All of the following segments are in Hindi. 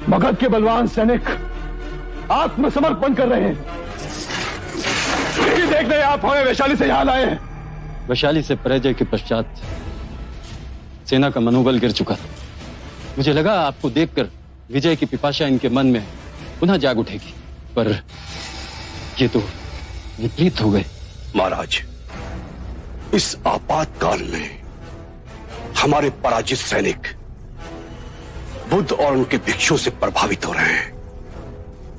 मगध के बलवान सैनिक आत्मसमर्पण कर रहे हैं। देखने आप हमें वैशाली से यहां लाए हैं। वैशाली से पराजय के पश्चात सेना का मनोबल गिर चुका था। मुझे लगा आपको देखकर विजय की पिपाशा इनके मन में पुनः जाग उठेगी, पर ये तो विपरीत हो गए। महाराज, इस आपातकाल में हमारे पराजित सैनिक बुद्ध और उनके भिक्षुओं से प्रभावित हो रहे हैं।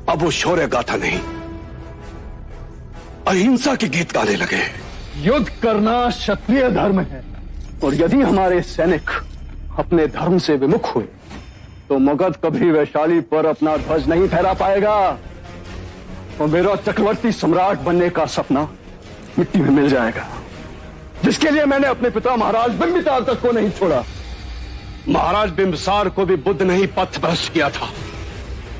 अब वो शौर्य गाथा नहीं, अहिंसा के गीत गाने लगे। युद्ध करना क्षत्रिय धर्म है, और यदि हमारे सैनिक अपने धर्म से विमुख हुए तो मगध कभी वैशाली पर अपना ध्वज नहीं फहरा पाएगा, और मेरा चक्रवर्ती सम्राट बनने का सपना मिट्टी में मिल जाएगा, जिसके लिए मैंने अपने पिता महाराज बिंबिसार तक को नहीं छोड़ा। महाराज बिंबिसार को भी बुद्ध ने ही पथ भ्रष्ट किया था,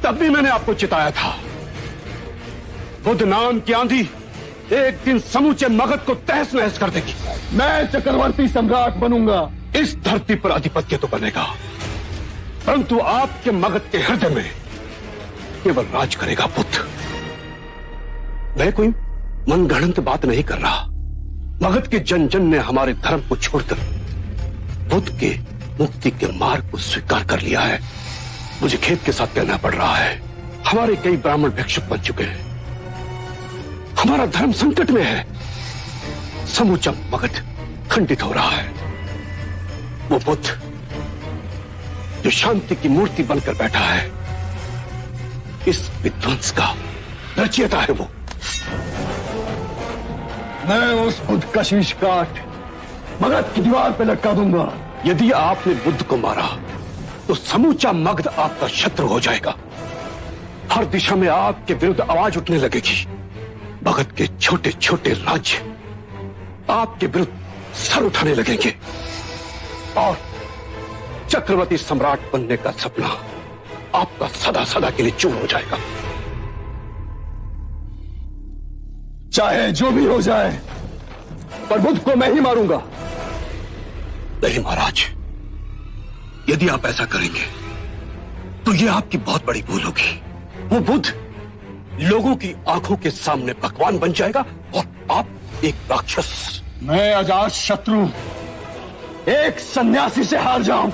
तब भी मैंने आपको चिताया था। बुद्ध नाम की आंधी एक दिन समूचे मगध को तहस नहस कर देगी। मैं चक्रवर्ती सम्राट बनूंगा। इस धरती पर आधिपत्य तो बनेगा, परंतु आपके मगध के हृदय में केवल राज करेगा बुद्ध। मैं कोई मनगढ़ंत बात नहीं कर रहा। मगध के जन जन ने हमारे धर्म को छोड़कर बुद्ध के मुक्ति के मार्ग को स्वीकार कर लिया है। मुझे खेद के साथ कहना पड़ रहा है, हमारे कई ब्राह्मण भिक्षुक बन चुके हैं। हमारा धर्म संकट में है। समूचा मगध खंडित हो रहा है। वो बुद्ध जो शांति की मूर्ति बनकर बैठा है, इस विध्वंस का रचयिता है वो। मैं उस बुद्ध का शीश काट मगध की दीवार पे लटका दूंगा। यदि आपने बुद्ध को मारा तो समूचा मगध आपका शत्रु हो जाएगा। हर दिशा में आपके विरुद्ध आवाज उठने लगेगी। मगध के छोटे छोटे राज्य आपके विरुद्ध सर उठाने लगेंगे, और चक्रवर्ती सम्राट बनने का सपना आपका सदा सदा के लिए चूर हो जाएगा। चाहे जो भी हो जाए, पर बुद्ध को मैं ही मारूंगा। नहीं महाराज, यदि आप ऐसा करेंगे तो यह आपकी बहुत बड़ी भूल होगी। वो बुद्ध लोगों की आंखों के सामने भगवान बन जाएगा और आप एक राक्षस। मैं अजात शत्रु एक सन्यासी से हार जाऊं,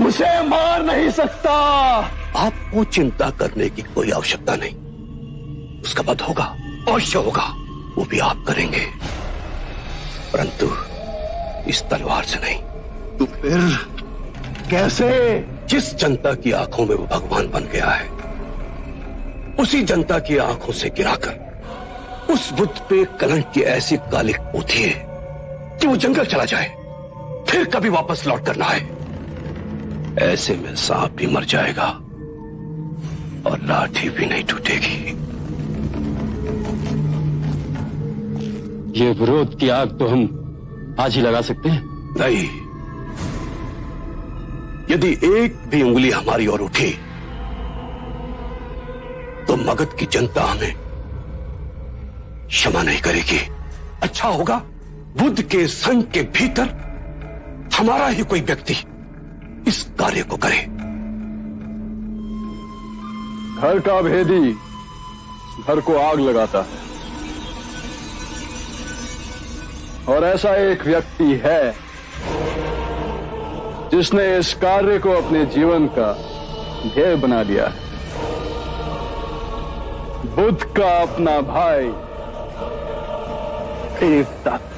मुझे मार नहीं सकता। आपको चिंता करने की कोई आवश्यकता नहीं। उसका वध होगा, अवश्य होगा, वो भी आप करेंगे, परंतु इस तलवार से नहीं। तो फिर कैसे? जिस जनता की आंखों में वो भगवान बन गया है, उसी जनता की आंखों से गिराकर उस बुद्ध पे कलंक की ऐसी कालिक पोती है कि वो जंगल चला जाए, फिर कभी वापस लौट कर ना आए। ऐसे में सांप भी मर जाएगा और लाठी भी नहीं टूटेगी। ये विरोध की आग तो हम आज ही लगा सकते हैं। नहीं, यदि एक भी उंगली हमारी ओर उठी तो मगध की जनता हमें क्षमा नहीं करेगी। अच्छा होगा बुद्ध के संघ के भीतर हमारा ही कोई व्यक्ति इस कार्य को करे। घर का भेदी घर को आग लगाता है, और ऐसा एक व्यक्ति है जिसने इस कार्य को अपने जीवन का ध्येय बना लिया है। बुद्ध का अपना भाई देवदत्त।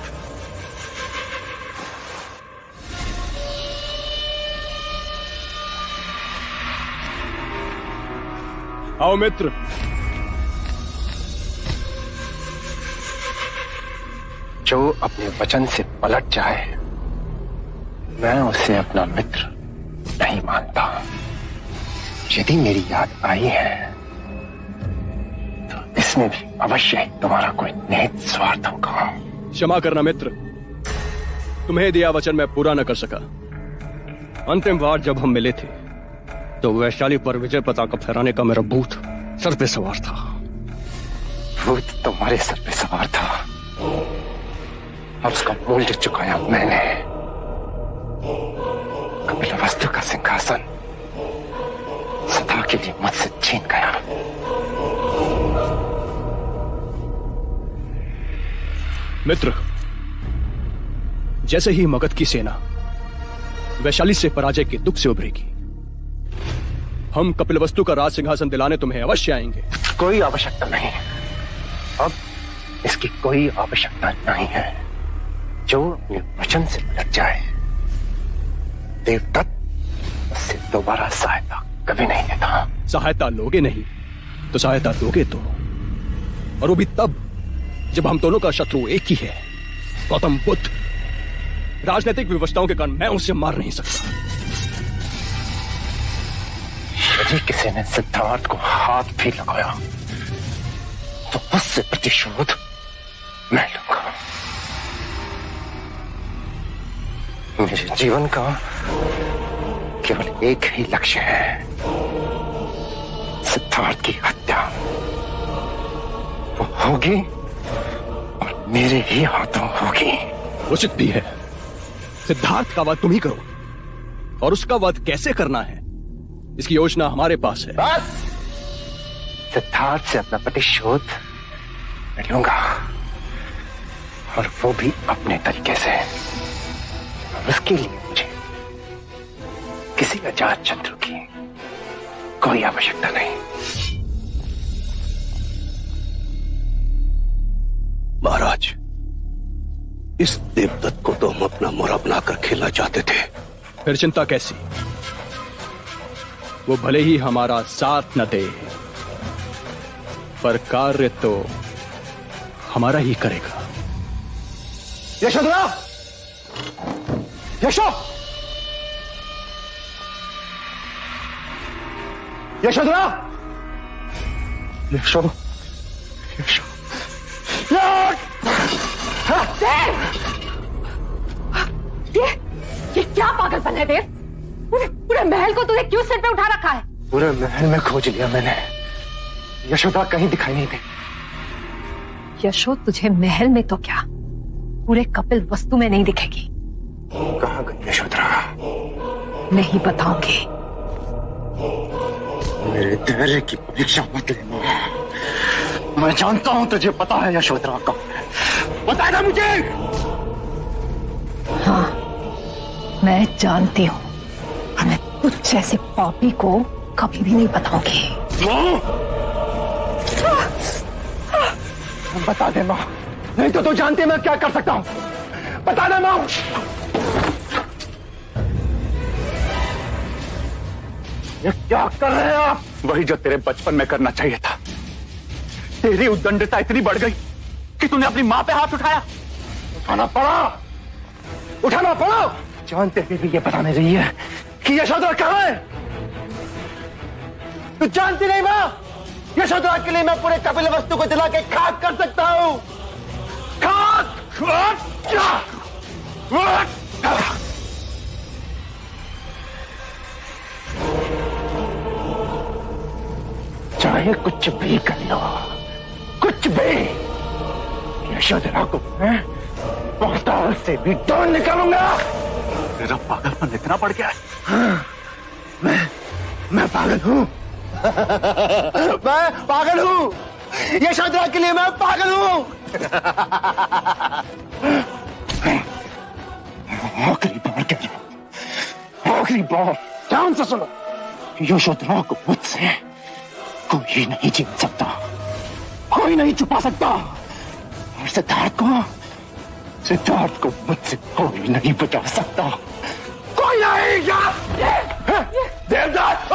आओ मित्र, जो अपने वचन से पलट जाए, मैं उसे अपना मित्र नहीं मानता। यदि मेरी याद आई है तो इसमें भी अवश्य ही तुम्हारा कोई निहित स्वार्थ होगा। क्षमा करना मित्र, तुम्हें दिया वचन मैं पूरा न कर सका। अंतिम बार जब हम मिले थे तो वैशाली पर विजय पताका फहराने का मेरा भूत सर पे सवार था। भूत तुम्हारे सर पे सवार था और उसका मूल्य चुकाया मैंने। कपिलवस्तु का सिंहासन सदा के लिए मुझसे छीन गया। मित्र, जैसे ही मगध की सेना वैशाली से पराजय के दुख से उभरेगी, हम कपिलवस्तु का राज सिंहासन दिलाने तुम्हें अवश्य आएंगे। कोई आवश्यकता नहीं, अब इसकी कोई आवश्यकता नहीं है। जो अपने वचन से पलट जाए, देवदत्त उससे दोबारा सहायता कभी नहीं देता। सहायता लोगे नहीं तो सहायता दोगे तो, और वो भी तब जब हम दोनों का शत्रु एक ही है, गौतम बुद्ध। राजनीतिक विवशताओं के कारण मैं उसे मार नहीं सकता। यदि किसी ने सिद्धार्थ को हाथ भी लगाया तो उससे प्रतिशोध मैं लूंगा। मेरे जीवन का केवल एक ही लक्ष्य है, सिद्धार्थ की हत्या। वो होगी और मेरे ही हाथों होगी। उचित भी है। सिद्धार्थ का वध तुम ही करो, और उसका वध कैसे करना है इसकी योजना हमारे पास है। बस सिद्धार्थ से अपना प्रतिशोध मैं लूंगा, और वो भी अपने तरीके से। उसके लिए मुझे किसी अजात शत्रु की कोई आवश्यकता नहीं। महाराज, इस देवदत्त को तो हम अपना मोहरा बनाकर खेलना चाहते थे। फिर चिंता कैसी? वो भले ही हमारा साथ न दे, पर कार्य तो हमारा ही करेगा। यशोधरा! यशो! यशोधरा! यशो, यशो, ये क्या पागलपन है देव? पूरे महल को तूने क्यों सिर पे उठा रखा है? पूरे महल में खोज लिया मैंने, यशोदा कहीं दिखाई नहीं दी। यशो, तुझे महल में तो क्या, पूरे कपिल वस्तु में नहीं दिखेगी। कहाँ गई यशोधरा? नहीं बताऊंगी। मेरे धैर्य की परीक्षा मत लेना। मैं जानता हूं तुझे पता है यशोधरा का। बता दे मुझे। हाँ, मैं जानती हूँ। मैं तुझ जैसे पापी को कभी भी नहीं बताऊंगी। बता दे माँ, नहीं तो तू जानती है मैं क्या कर सकता हूँ। बता दे माँ। ये क्या कर रहे हैं आप? वही जो तेरे बचपन में करना चाहिए था। तेरी उद्दंडता इतनी बढ़ गई कि तूने अपनी मां पे हाथ उठाया। उठाना पड़ा, उठाना पड़ा। जानते हुए भी ये पता नहीं रही है कि यशोधरा कहाँ है। तू जानती नहीं माँ, यशोधरा के लिए मैं पूरे कपिल वस्तु को जला के खाक कर सकता हूँ। खाक! चाहे कुछ भी कर लो, कुछ भी, यशोधरा को मैं पाताल से भी ढूंढ निकालूंगा। तेरा पागलपन इतना बढ़ गया है। हाँ, मैं पागल हूँ। मैं पागल हूँ। यशोधरा के लिए मैं पागल हूँ। आखिरी बार कह रहा हूँ, आखिरी बार ध्यान से सुनो। यशोधरा को मुझसे कोई नहीं छीन सकता, कोई नहीं छुपा सकता। और सिद्धार्थ को मुझसे कोई नहीं बचा सकता, कोई नहीं। देवदत्त!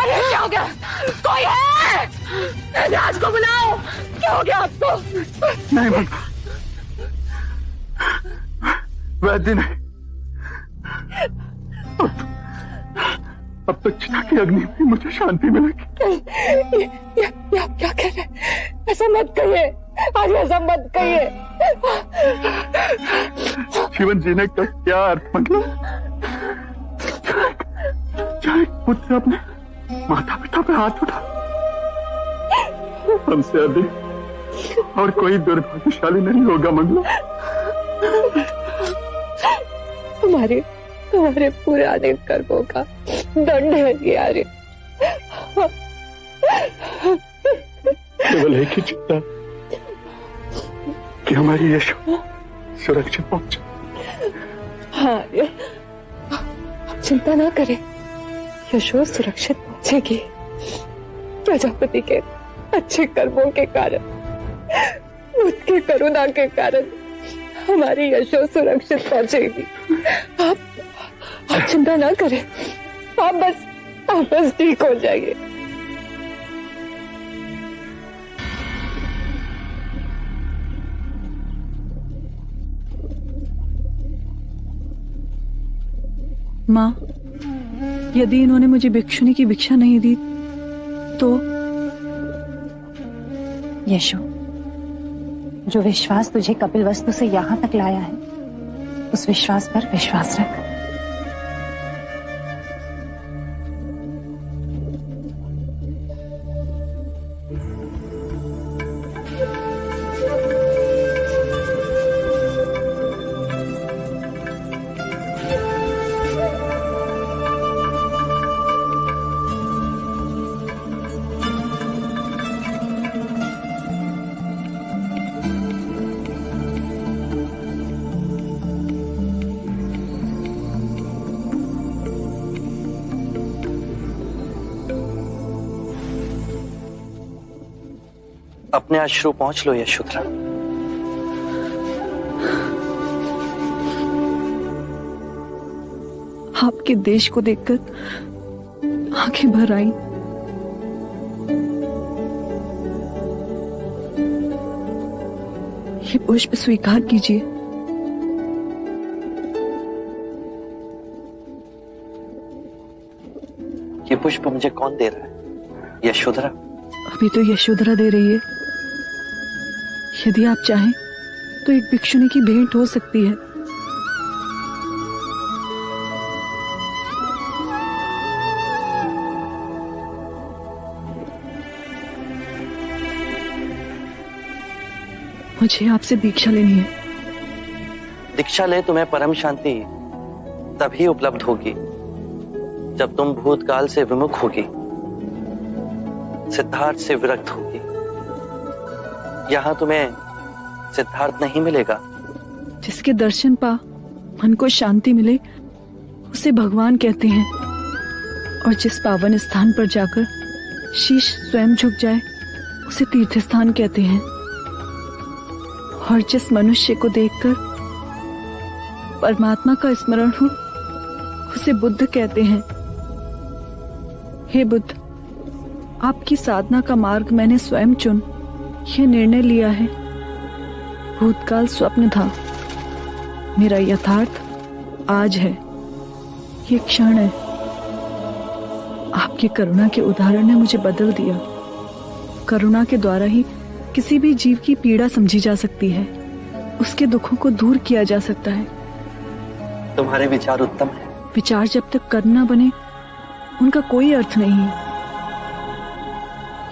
अरे क्या हो गया? कोई है? राज को बुलाओ। क्या हो गया आपको? नहीं मन, वैद्य नहीं। अब तो चिता की अग्नि में मुझे शांति मिलेगी। ये आप क्या कह रहे हैं? ऐसा मत कहिए, आज ऐसा मत कहिए। जीवन जीने का क्या अर्थ? मतलब चाहे पुत्र अपने माता पिता पे हाथ उठा, हमसे अधिक और कोई दुर्भाग्यशाली नहीं होगा मंगला। तुम्हारे पुराने कर्मों का दंड है ये आर्य। केवल एक ही चिंता कि हमारी यशो सुरक्षित पहुंचे। हाँ आर्य, आप चिंता ना करें, यशो सुरक्षित पहुंचेगी। प्रजापति के अच्छे कर्मों के कारण, उसकी करुणा के कारण हमारी यशो सुरक्षित पहुंचेगी। आप चिंता ना करें, आप बस ठीक हो जाइए। माँ, यदि इन्होंने मुझे भिक्षुनी की भिक्षा नहीं दी तो? यशो, जो विश्वास तुझे कपिलवस्तु से यहां तक लाया है, उस विश्वास पर विश्वास रख। अपने अश्रु पहुंच लो यशोधरा। आपके देश को देखकर आंखें भर आई। ये पुष्प स्वीकार कीजिए। ये पुष्प मुझे कौन दे रहा है? यशोधरा। अभी तो यशोधरा दे रही है। यदि आप चाहें तो एक भिक्षुनी की भेंट हो सकती है। मुझे आपसे दीक्षा लेनी है। दीक्षा ले तुम्हें परम शांति तभी उपलब्ध होगी जब तुम भूतकाल से विमुख होगी, सिद्धार्थ से विरक्त होगी। यहां तुम्हें सिद्धार्थ नहीं मिलेगा। जिसके दर्शन पा मन को शांति मिले उसे भगवान कहते हैं, और जिस पावन स्थान पर जाकर शीश स्वयं झुक जाए उसे तीर्थ स्थान कहते हैं, और जिस मनुष्य को देखकर परमात्मा का स्मरण हो उसे बुद्ध कहते हैं। हे बुद्ध, आपकी साधना का मार्ग मैंने स्वयं चुन यह निर्णय लिया है। भूतकाल स्वप्न था, मेरा यथार्थ आज है, ये क्षण है। आपकी करुणा के उदाहरण ने मुझे बदल दिया। करुणा के द्वारा ही किसी भी जीव की पीड़ा समझी जा सकती है, उसके दुखों को दूर किया जा सकता है। तुम्हारे विचार उत्तम है। विचार जब तक कर्म न बने उनका कोई अर्थ नहीं है।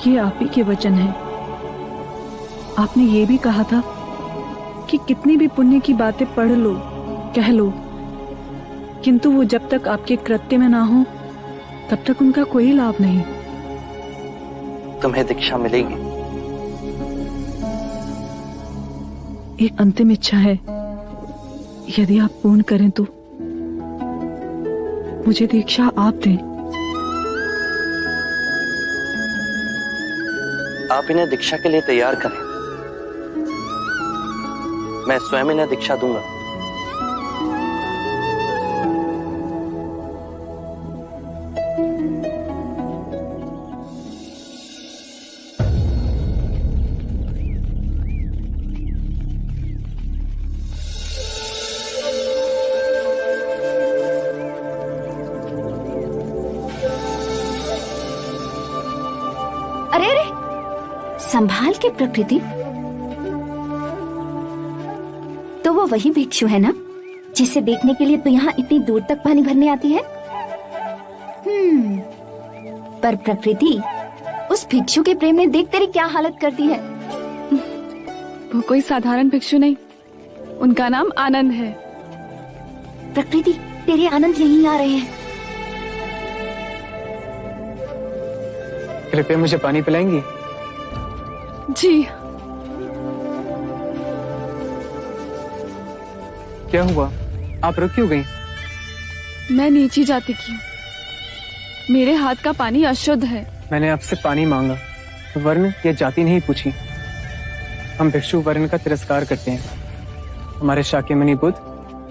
ये आप ही के वचन है। आपने ये भी कहा था कि कितनी भी पुण्य की बातें पढ़ लो, कह लो, किंतु वो जब तक आपके कृत्य में ना हो तब तक उनका कोई लाभ नहीं। तुम्हें दीक्षा मिलेगी। एक अंतिम इच्छा है, यदि आप पूर्ण करें तो मुझे दीक्षा आप दें। आप इन्हें दीक्षा के लिए तैयार करें, मैं स्वयं इन्हें दीक्षा दूंगा। अरे अरे, संभाल के प्रकृति। तो वो वही भिक्षु है ना जिसे देखने के लिए तो यहाँ इतनी दूर तक पानी भरने आती है? पर प्रकृति, उस भिक्षु के प्रेम ने देख तेरी क्या हालत कर दी है। वो कोई साधारण भिक्षु नहीं, उनका नाम आनंद है। प्रकृति, तेरे आनंद यहीं आ रहे हैं। कृपया मुझे पानी पिलाएंगी? जी। क्या हुआ, आप रुक क्यों गई? मैं नीचे जाती क्यों? मेरे हाथ का पानी अशुद्ध है। मैंने आपसे पानी मांगा, वर्ण या जाति नहीं पूछी। हम भिक्षु वर्ण का तिरस्कार करते हैं। हमारे शाक्यमुनि बुद्ध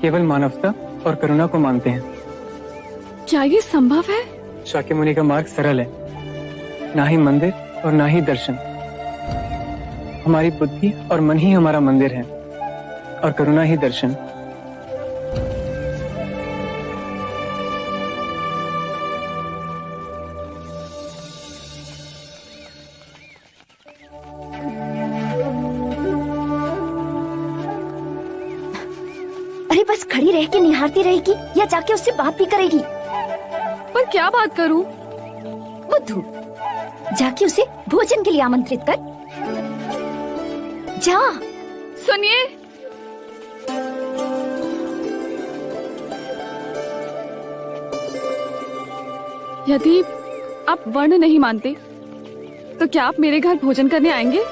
केवल मानवता और करुणा को मानते हैं। क्या ये संभव है? शाक्यमुनि का मार्ग सरल है, ना ही मंदिर और ना ही दर्शन। हमारी बुद्धि और मन ही हमारा मंदिर है और करुणा ही दर्शन। अरे बस खड़ी रह के निहारती रहेगी या जाके उससे बात भी करेगी? पर क्या बात करूं? बुद्धू, जाके उसे भोजन के लिए आमंत्रित कर। जा। सुनिए, यदि आप वर्ण नहीं मानते तो क्या आप मेरे घर भोजन करने आएंगे?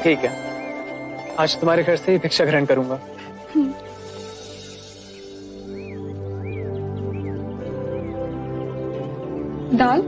ठीक है, आज तुम्हारे घर से ही भिक्षा ग्रहण करूंगा। दाल?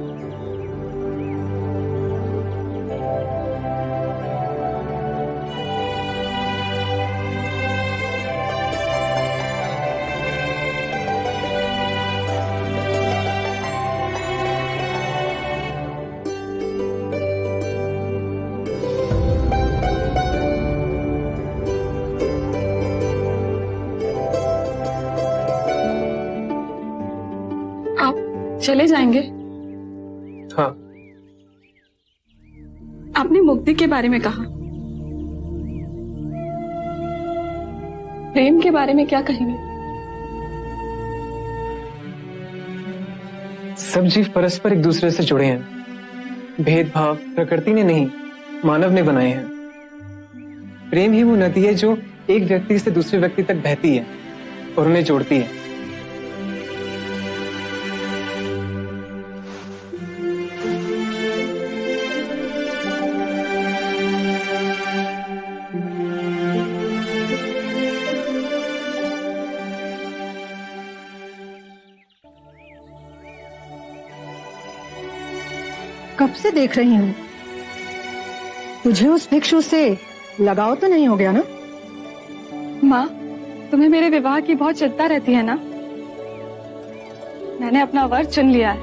चले जाएंगे? हाँ। आपने मुक्ति के बारे में कहा, प्रेम के बारे में क्या कहेंगे? सब जीव परस्पर एक दूसरे से जुड़े हैं। भेदभाव प्रकृति ने नहीं, मानव ने बनाए हैं। प्रेम ही वो नदी है जो एक व्यक्ति से दूसरे व्यक्ति तक बहती है और उन्हें जोड़ती है। कब से देख रही हूँ, तुझे उस भिक्षु से लगाव तो नहीं हो गया ना? माँ, तुम्हें मेरे विवाह की बहुत चिंता रहती है ना? मैंने अपना वर चुन लिया है।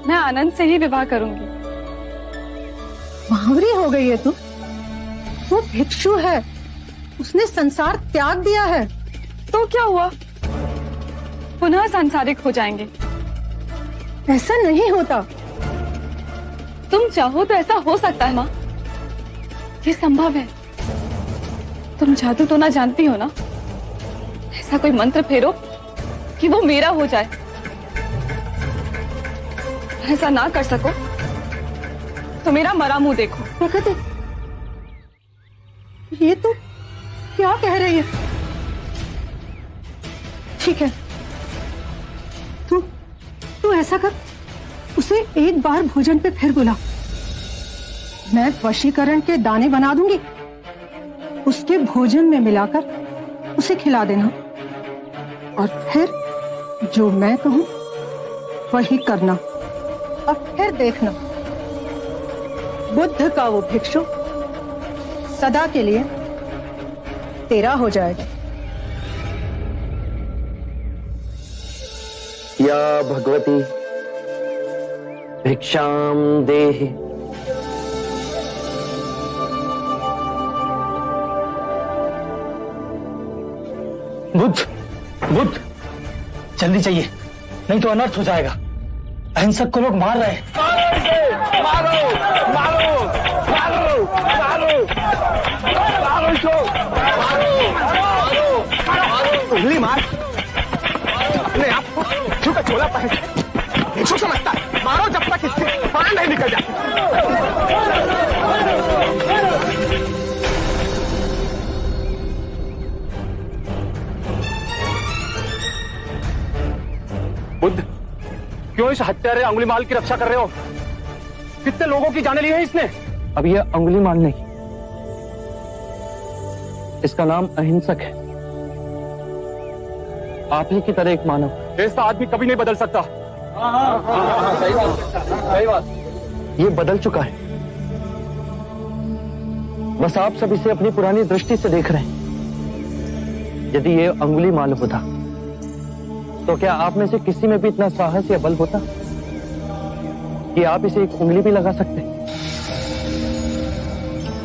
मैं आनंद से ही विवाह करूंगी। महावरी हो गई है तुम। वो भिक्षु है, उसने संसार त्याग दिया है। तो क्या हुआ, पुनः सांसारिक हो जाएंगे? ऐसा नहीं होता। तुम चाहो तो ऐसा हो सकता है माँ, ये संभव है। तुम जादू तो ना जानती हो ना? ऐसा कोई मंत्र फेरो कि वो मेरा हो जाए। ऐसा ना कर सको तो मेरा मरा मुंह देखो। प्रकृति, ये तो क्या कह रही है? ठीक है, तू ऐसा कर, उसे एक बार भोजन पे फिर बुला। मैं वशीकरण के दाने बना दूंगी, उसके भोजन में मिलाकर उसे खिला देना और फिर जो मैं कहूं वही करना। और फिर देखना, बुद्ध का वो भिक्षु सदा के लिए तेरा हो जाएगा। या भगवती भिक्षाम देहि। बुद्ध, जल्दी चाहिए, नहीं तो अनर्थ हो जाएगा। अहिंसक को लोग मार रहे हैं। मारो मारो मारो मारो मारो इसको, उंगली मार, अपने आप को छुपा छोला पहन भिक्षु समझता है। मारो जब तक इससे प्राण नहीं निकल जाते। क्यों इस हत्यारे अंगुलीमाल की रक्षा कर रहे हो? कितने लोगों की जाने ली है इसने? अब ये अंगुलीमाल नहीं, इसका नाम अहिंसक है। आप ही की तरह एक मानव। ऐसा आदमी कभी नहीं बदल सकता। सही बात। ये बदल चुका है, बस आप सब इसे अपनी पुरानी दृष्टि से देख रहे हैं। यदि ये अंगुलीमाल होता तो क्या आप में से किसी में भी इतना साहस या बल होता कि आप इसे एक उंगली भी लगा सकते?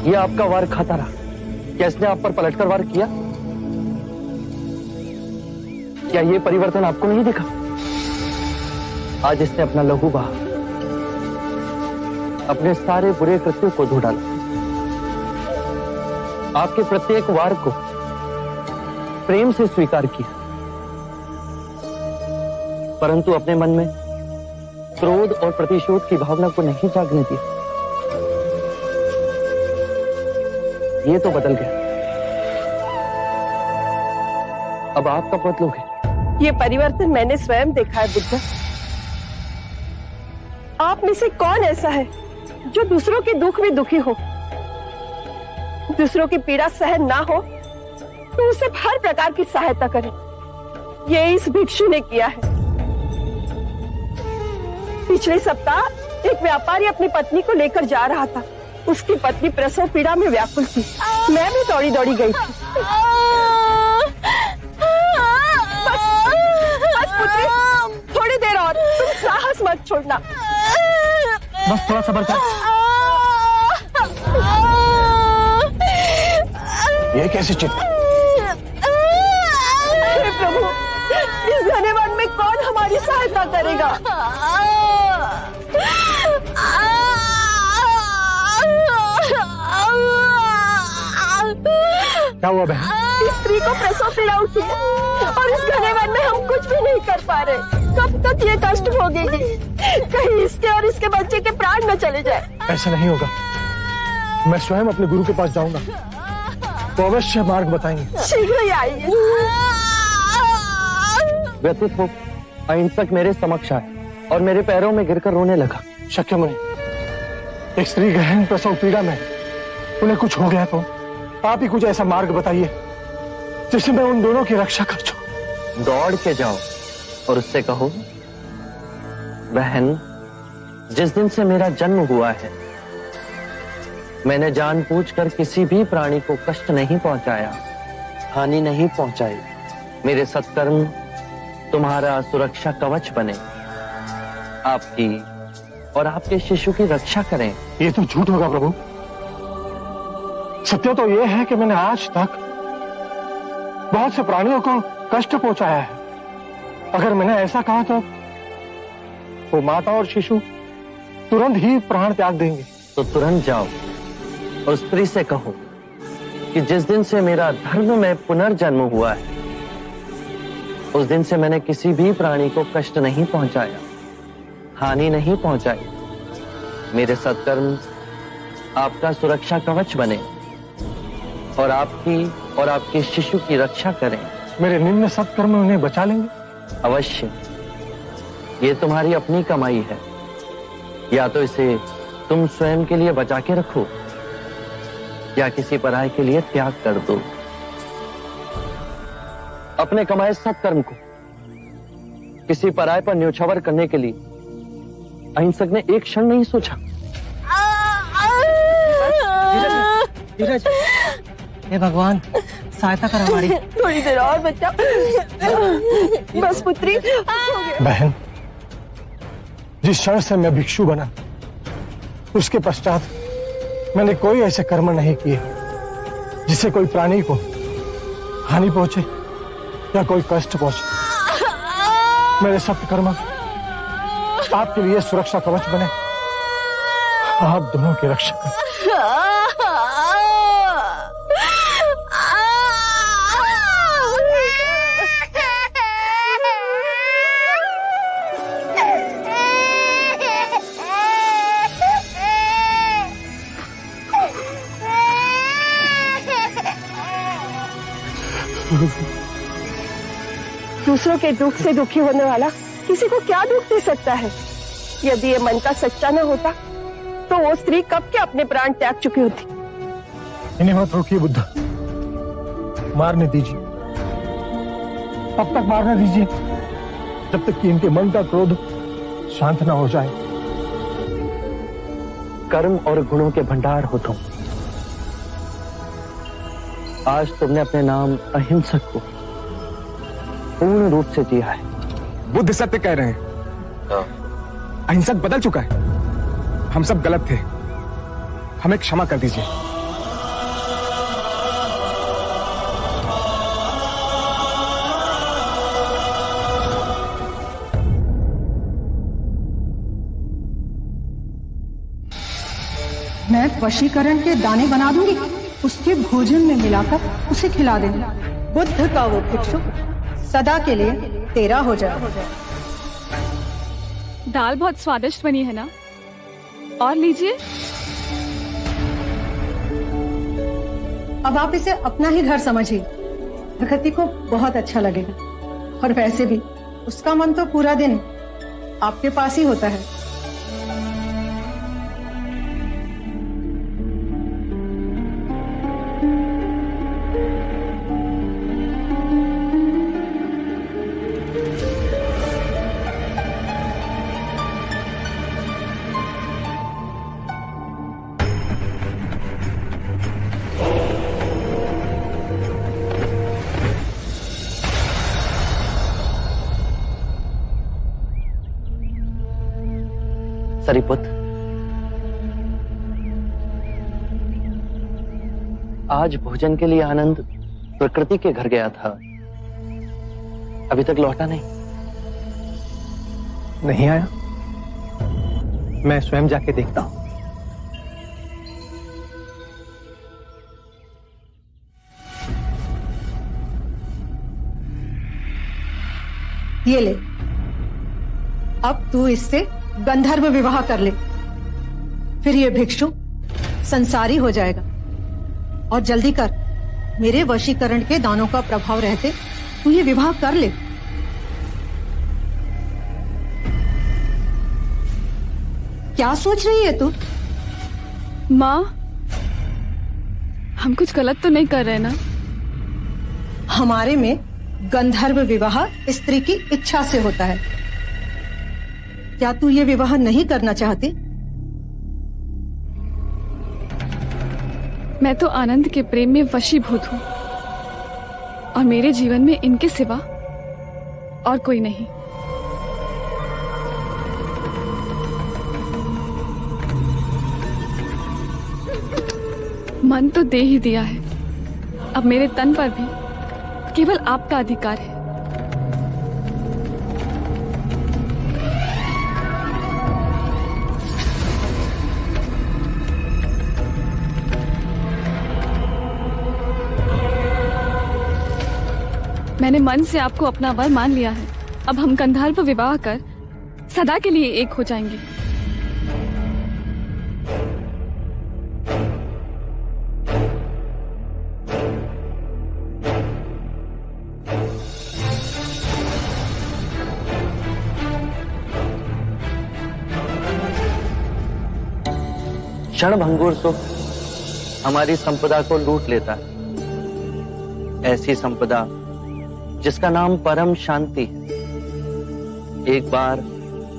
ये आपका वार खाता रहा, क्या इसने आप पर पलटकर वार किया? क्या ये परिवर्तन आपको नहीं दिखा? आज इसने अपना लहू बहा, अपने सारे बुरे कृत्यों को धो डाला। आपके प्रत्येक वार को प्रेम से स्वीकार किया, परंतु अपने मन में क्रोध और प्रतिशोध की भावना को नहीं जागने दिया। ये तो बदल गया, अब आप कब बदलोगे? ये परिवर्तन मैंने स्वयं देखा है बुद्ध। आप में से कौन ऐसा है जो दूसरों के दुख में दुखी हो, दूसरों की पीड़ा सहन ना हो तो उसे हर प्रकार की सहायता करे? ये इस भिक्षु ने किया है। पिछले सप्ताह एक व्यापारी अपनी पत्नी को लेकर जा रहा था। उसकी पत्नी प्रसव पीड़ा में व्याकुल थी। मैं भी दौड़ी दौड़ी गई थी। बस पुत्री, थोड़ी देर और, तुम साहस मत छोड़ना। बस थोड़ा सब्र कर। ये कैसी चित्त? हे प्रभु, इस घने वन में कौन हमारी सहायता करेगा? क्या हुआ बहन? इस स्त्री को प्रसव पीड़ा उठी है और इस घने वन में हम कुछ भी नहीं कर पा रहे। कब तक ये कष्ट भोगेगी? कहीं इसके और इसके बच्चे के प्राण न चले जाए। ऐसा नहीं होगा, मैं स्वयं अपने गुरु के पास जाऊंगा, तो अवश्य मार्ग बताएंगे। शीघ्र ही आइए। व्यथित हो अहिंसक मेरे समक्ष आए और मेरे पैरों में गिरकर रोने लगा। शक्यमुनि, एक स्त्री गहन प्रसव पीड़ा में, उन्हें कुछ हो गया तो आप ही कुछ ऐसा मार्ग बताइए जिससे मैं उन दोनों की रक्षा कर सकूं। दौड़ के जाओ और उससे कहो, बहन, जिस दिन से मेरा जन्म हुआ है मैंने जानबूझकर किसी भी प्राणी को कष्ट नहीं पहुंचाया, हानि नहीं पहुंचाई। मेरे सत्कर्म तुम्हारा सुरक्षा कवच बने, आपकी और आपके शिशु की रक्षा करें। ये तो झूठ होगा प्रभु। सत्य तो यह है कि मैंने आज तक बहुत से प्राणियों को कष्ट पहुंचाया है। अगर मैंने ऐसा कहा तो वो माता और शिशु तुरंत ही प्राण त्याग देंगे। तो तुरंत जाओ और स्त्री से कहो कि जिस दिन से मेरा धर्म में पुनर्जन्म हुआ है उस दिन से मैंने किसी भी प्राणी को कष्ट नहीं पहुंचाया, हानि नहीं पहुंचाई। मेरे सत्कर्म आपका सुरक्षा कवच बने और आपकी और आपके शिशु की रक्षा करें। मेरे निम्न सत्कर्म उन्हें बचा लेंगे? अवश्य। ये तुम्हारी अपनी कमाई है, या तो इसे तुम स्वयं के लिए बचा के रखो या किसी पराये के लिए त्याग कर दो। अपने कमाए सत्कर्म को किसी पराये पर न्योछावर करने के लिए अहिंसक ने एक क्षण नहीं सोचा। धीरज, हे भगवान, सहायता कर हमारी। थोड़ी देर और बच्चा। बस पुत्री। बहन, जिस क्षण से मैं भिक्षु बना उसके पश्चात मैंने कोई ऐसे कर्म नहीं किए जिससे कोई प्राणी को हानि पहुंचे या कोई कष्ट पहुंचे। मेरे सत्कर्म आपके लिए सुरक्षा कवच बने, आप दोनों की रक्षा करें। दूसरों के दुख से दुखी होने वाला किसी को क्या दुख दे सकता है? यदि ये मन का सच्चा न होता तो वो स्त्री कब के अपने प्राण त्याग चुकी होती। इन्हें मत रोकिए बुद्ध, मारने दीजिए। तब तक मारने दीजिए जब तक कि इनके मन का क्रोध शांत ना हो जाए। कर्म और गुणों के भंडार हो तुम। आज तुमने अपने नाम अहिंसक को पूर्ण रूप से जिया है। बुद्ध सत्य कह रहे हैं। अहिंसक बदल चुका है। हम सब गलत थे, हमें क्षमा कर दीजिए। मैं वशीकरण के दाने बना दूंगी, उसके भोजन में मिलाकर उसे खिला देंगे। बुद्ध का वो भिक्षु सदा के लिए तेरा हो जाए। दाल बहुत स्वादिष्ट बनी है ना? और लीजिए। अब आप इसे अपना ही घर समझिए। प्रकृति को बहुत अच्छा लगेगा। और वैसे भी उसका मन तो पूरा दिन आपके पास ही होता है। सरीपुत्र, आज भोजन के लिए आनंद प्रकृति के घर गया था, अभी तक लौटा नहीं आया। मैं स्वयं जाके देखता हूं। ये ले, अब तू इससे गंधर्व विवाह कर ले। फिर ये भिक्षु संसारी हो जाएगा। और जल्दी कर, मेरे वशीकरण के दानों का प्रभाव रहते तू ये विवाह कर ले। क्या सोच रही है तू? माँ, हम कुछ गलत तो नहीं कर रहे ना? हमारे में गंधर्व विवाह स्त्री की इच्छा से होता है। क्या तू ये विवाह नहीं करना चाहती? मैं तो आनंद के प्रेम में वशीभूत हूँ और मेरे जीवन में इनके सिवा और कोई नहीं। मन तो दे ही दिया है, अब मेरे तन पर भी केवल आपका अधिकार है। मैंने मन से आपको अपना वर मान लिया है। अब हम गंधर्व विवाह कर सदा के लिए एक हो जाएंगे। क्षणभंगुर सुख हमारी संपदा को लूट लेता है। ऐसी संपदा जिसका नाम परम शांति है। एक बार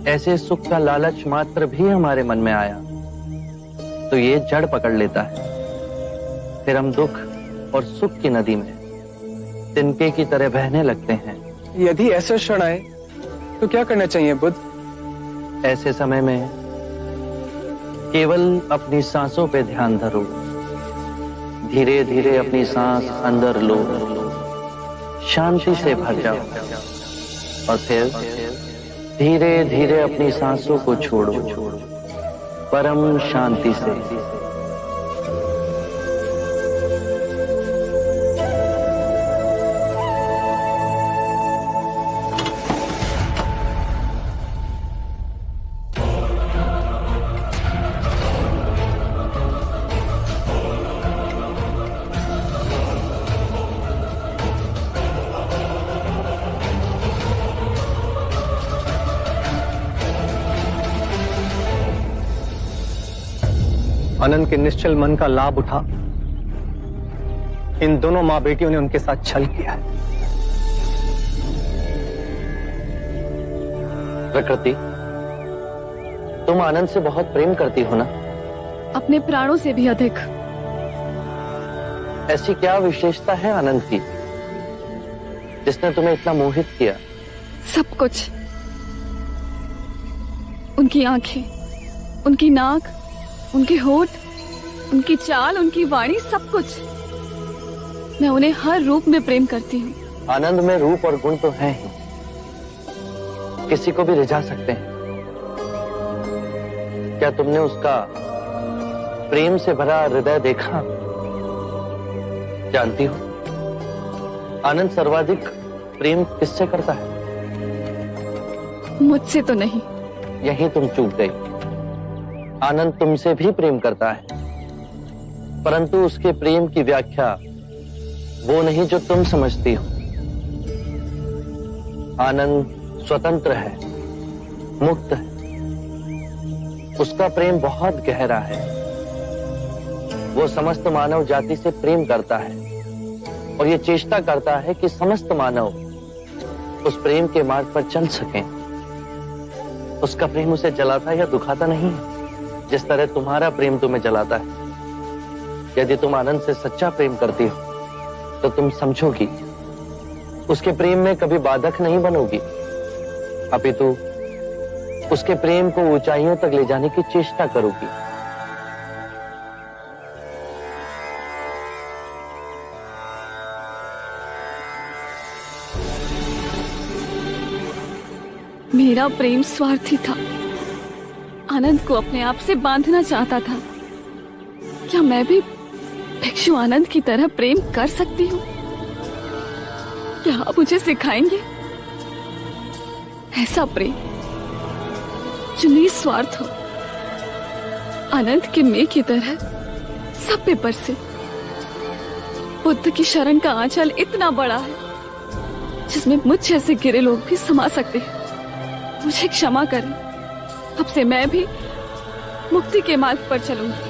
ऐसे सुख का लालच मात्र भी हमारे मन में आया तो ये जड़ पकड़ लेता है। फिर हम दुख और सुख की नदी में तिनके की तरह बहने लगते हैं। यदि ऐसा क्षण आए तो क्या करना चाहिए बुद्ध? ऐसे समय में केवल अपनी सांसों पे ध्यान धरो। धीरे धीरे अपनी सांस अंदर लो, शांति से भर जाओ और फिर धीरे धीरे अपनी सांसों को छोड़ो परम शांति से। आनंद के निश्चल मन का लाभ उठा इन दोनों मां बेटियों ने उनके साथ छल किया है। प्रकृति, तुम आनंद से बहुत प्रेम करती हो ना? अपने प्राणों से भी अधिक। ऐसी क्या विशेषता है आनंद की जिसने तुम्हें इतना मोहित किया? सब कुछ। उनकी आंखें, उनकी नाक, उनके होठ, उनकी चाल, उनकी वाणी, सब कुछ। मैं उन्हें हर रूप में प्रेम करती हूँ। आनंद में रूप और गुण तो हैं ही, किसी को भी रिझा सकते हैं। क्या तुमने उसका प्रेम से भरा हृदय देखा? जानती हो आनंद सर्वाधिक प्रेम किससे करता है? मुझसे तो नहीं। यही तुम चूक गई। आनंद तुमसे भी प्रेम करता है, परंतु उसके प्रेम की व्याख्या वो नहीं जो तुम समझती हो। आनंद स्वतंत्र है, मुक्त है। उसका प्रेम बहुत गहरा है। वो समस्त मानव जाति से प्रेम करता है और ये चेष्टा करता है कि समस्त मानव उस प्रेम के मार्ग पर चल सकें। उसका प्रेम उसे जलाता या दुखाता नहीं है, जिस तरह तुम्हारा प्रेम तुम्हें जलाता है। यदि तुम आनंद से सच्चा प्रेम करती हो तो तुम समझोगी उसके प्रेम में कभी बाधक नहीं बनोगी, अपितु उसके प्रेम को ऊंचाइयों तक ले जाने की चेष्टा करोगी। मेरा प्रेम स्वार्थी था, आनंद को अपने आप से बांधना चाहता था। क्या मैं भी भिक्षु आनंद की तरह प्रेम कर सकती हूँ? क्या आप मुझे सिखाएंगे ऐसा प्रेम जो निस्वार्थ हो, आनंद के मेघ की तरह सब पे बरसे? बुद्ध की शरण का आंचल इतना बड़ा है जिसमें मुझ जैसे गिरे लोग भी समा सकते हैं। मुझे क्षमा करें, अब से मैं भी मुक्ति के मार्ग पर चलूंगी।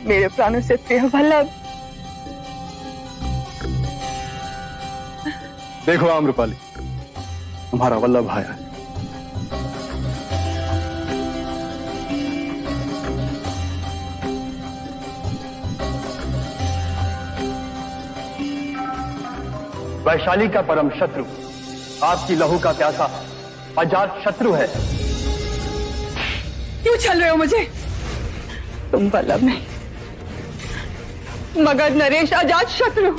मेरे प्राणों से प्रिय वल्लभ। देखो आम्रपाली, तुम्हारा वल्लभ आया है। वैशाली का परम शत्रु, आपकी लहू का प्यासा अजात शत्रु है। क्यों छल रहे हो मुझे? तुम वल्लभ नहीं, मगर नरेश अजात शत्रु,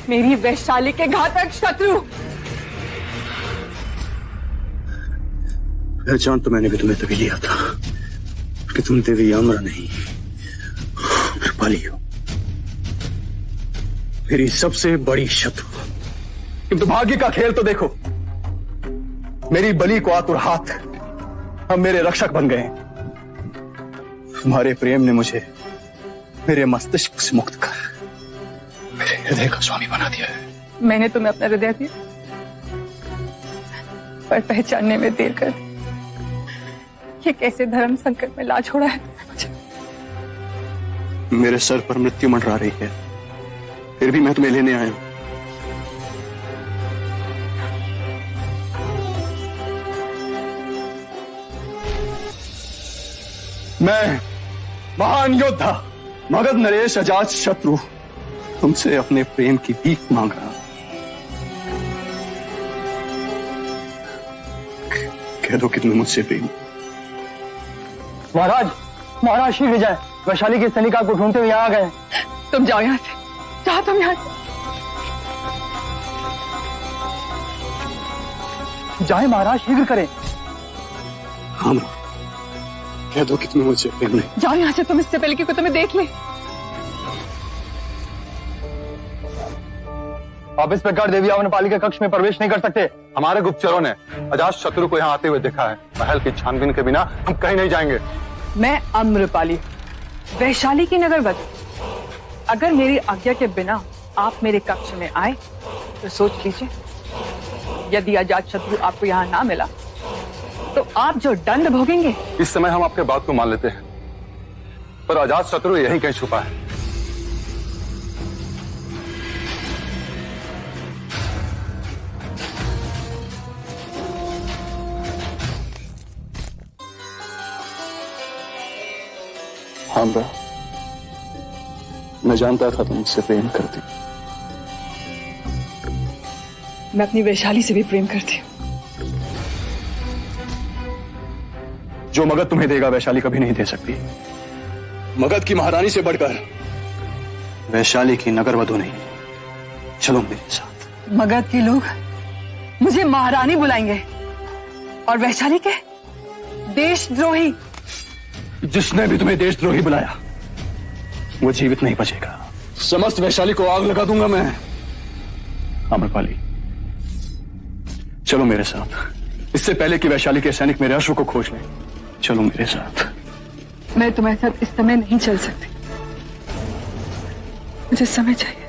मेरी वैशाली के घातक शत्रु। पहचान तो मैंने भी तुम्हें तभी लिया था कि तुम देवी अमरा नहीं कृपाली हो, मेरी सबसे बड़ी शत्रु। किंतु भाग्य का खेल तो देखो, मेरी बलि को आतुर हाथ अब मेरे रक्षक बन गए। तुम्हारे प्रेम ने मुझे मेरे मस्तिष्क से मुक्त कर मेरे हृदय का स्वामी बना दिया है। मैंने तुम्हें अपना हृदय दिया, पर पहचानने में देर कर दी। ये कैसे धर्म संकट में ला छोड़ा है मुझे। मेरे सर पर मृत्यु मंडरा रही है, फिर भी मैं तुम्हें लेने आया हूं। मैं महान योद्धा मगध नरेश अजात शत्रु तुमसे अपने प्रेम की भीख मांग रहा हूं। कह दो कि तुम्हें मुझसे प्रेम। महाराज, महाराज शीघ्र जाए, वैशाली की सैनिका को ढूंढते हुए यहाँ आ गए। तुम जाओ यहाँ से, जाओ तुम यहाँ से। जाए महाराज, शीघ्र करें। काम रहो, कह दो कि तुम्हें मुझसे प्रेम नहीं। जाओ यहाँ से तुम, इससे पहले कि कोई तुम्हें देख ले। आप इंस्पेक्टर देवी अम्रपाली के कक्ष में प्रवेश नहीं कर सकते। हमारे गुप्तचरों ने अजात शत्रु को यहाँ आते हुए देखा है। महल की छानबीन के बिना हम कहीं नहीं जाएंगे। मैं अम्रपाली, वैशाली की नगरवधु। अगर मेरी आज्ञा के बिना आप मेरे कक्ष में आए तो सोच लीजिए, यदि अजात शत्रु आपको यहाँ ना मिला तो आप जो दंड भोगेंगे। इस समय हम आपके बात को मान लेते हैं, पर अजात शत्रु यहीं कहीं छुपा है। हाँ ब्रा, मैं जानता था तुम मुझसे प्रेम करती। मैं अपनी वैशाली से भी प्रेम करती हूँ। जो मगध तुम्हें देगा वैशाली कभी नहीं दे सकती। मगध की महारानी से बढ़कर वैशाली की नगरवधु नहीं। चलो मेरे साथ। मगध के लोग मुझे महारानी बुलाएंगे और वैशाली के देशद्रोही। जिसने भी तुम्हें देशद्रोही बुलाया वो जीवित नहीं बचेगा। समस्त वैशाली को आग लगा दूंगा मैं। अम्रपाली, चलो मेरे साथ, इससे पहले कि वैशाली के सैनिक मेरे अश्व को खोज लें। चलो मेरे साथ। मैं तुम्हारे साथ इस समय नहीं चल सकती, मुझे समय चाहिए।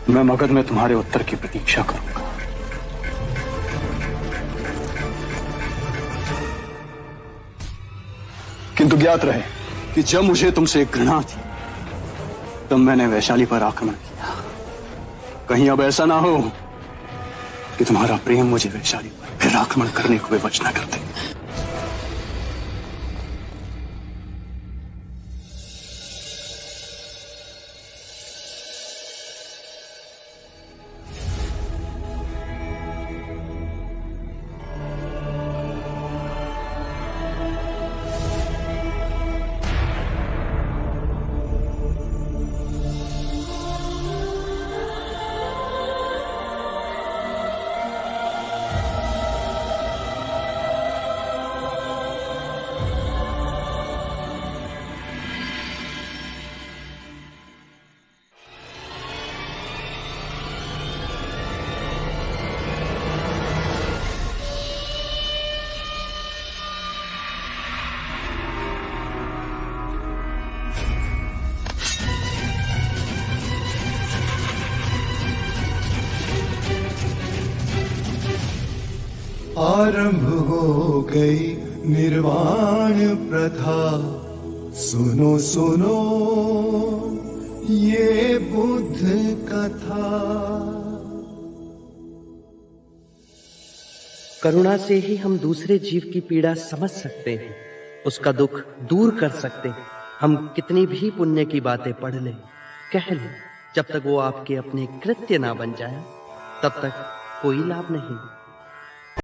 मैं मगध में तुम्हारे उत्तर की प्रतीक्षा करूंगा। किंतु ज्ञात रहे कि जब मुझे तुमसे घृणा थी तब मैंने वैशाली पर आक्रमण किया। कहीं अब ऐसा ना हो कि तुम्हारा प्रेम मुझे वैशाली पर फिर आक्रमण करने को विवश न कर दे। आरंभ हो गई निर्वाण प्रथा, सुनो सुनो ये बुद्ध कथा। करुणा से ही हम दूसरे जीव की पीड़ा समझ सकते हैं, उसका दुख दूर कर सकते हैं। हम कितनी भी पुण्य की बातें पढ़ लें, कह लें, जब तक वो आपके अपने कृत्य ना बन जाए तब तक कोई लाभ नहीं।